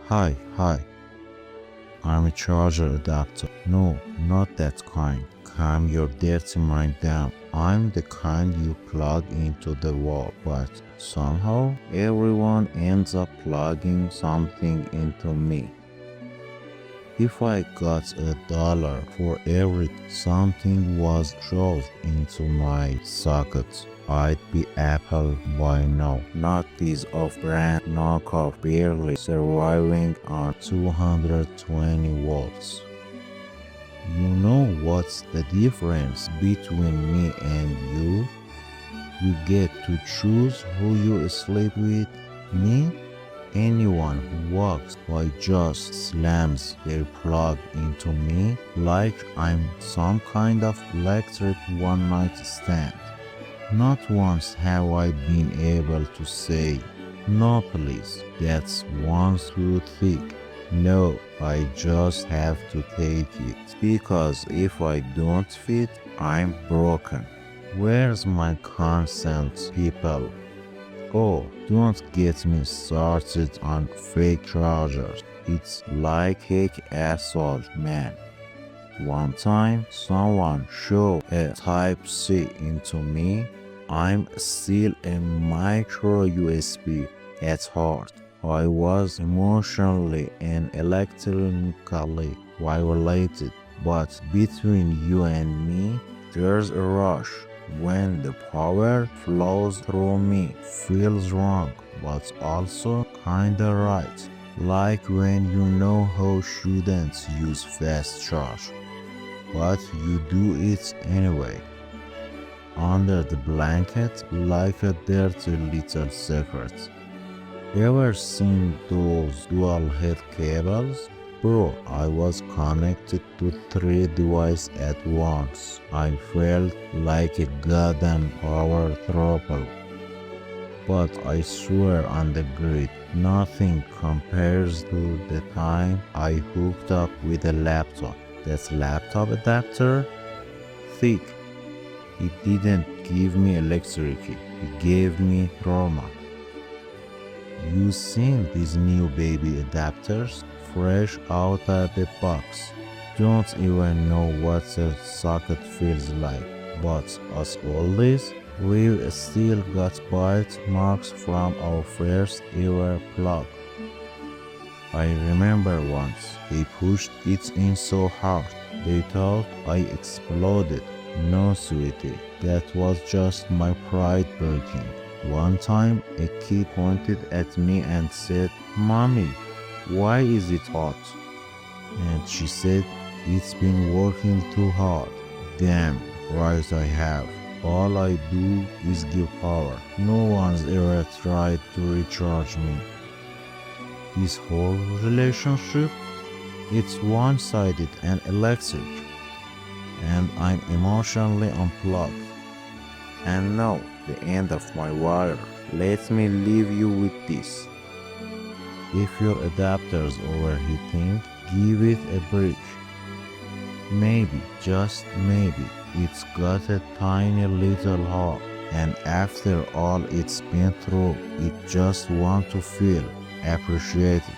Hi. I'm a charger adapter. No, not that kind. Calm your dirty mind down. I'm the kind you plug into the wall, but somehow everyone ends up plugging something into me. If I got $1 for every something was shoved into my socket, I'd be Apple by now, not these off-brand knockoff barely surviving on 220 volts. You know what's the difference between me and you? You get to choose who you sleep with. Me? Anyone who walks by just slams their plug into me like I'm some kind of electric one-night stand. Not once have I been able to say, no please, that's one too thick. No, I just have to take it because if I don't fit, I'm broken. Where's my consent, people? Oh, don't get me started on fake chargers. It's like fake assault, man. One time, someone shoved a Type-C into me. I'm still a micro USB at heart. I was emotionally and electronically violated, but between you and me, there's a rush. When the power flows through me, feels wrong, but also kinda right. Like when you know how shouldn't use fast charge, but you do it anyway. Under the blanket, like a dirty little secret. Ever seen those dual head cables? Bro, I was connected to 3 devices at once. I felt like a goddamn power trouble. But I swear on the grid, nothing compares to the time I hooked up with a laptop. That laptop adapter? Thick. It didn't give me electricity, it gave me trauma. You seen these new baby adapters? Fresh out of the box. Don't even know what a socket feels like. But as always, we've still got bite marks from our first ever plug. I remember once they pushed it in so hard, they thought I exploded. No, sweetie, that was just my pride breaking. One time, a kid pointed at me and said, "Mommy, why is it hot?" And she said, "It's been working too hard." Damn, right I have. All I do is give power. No one's ever tried to recharge me. This whole relationship, it's one-sided and electric. And I'm emotionally unplugged. And now, the end of my wire. Let me leave you with this. If your adapter's overheating, give it a break. Maybe, just maybe, it's got a tiny little hole, and after all it's been through, it just wants to feel appreciated.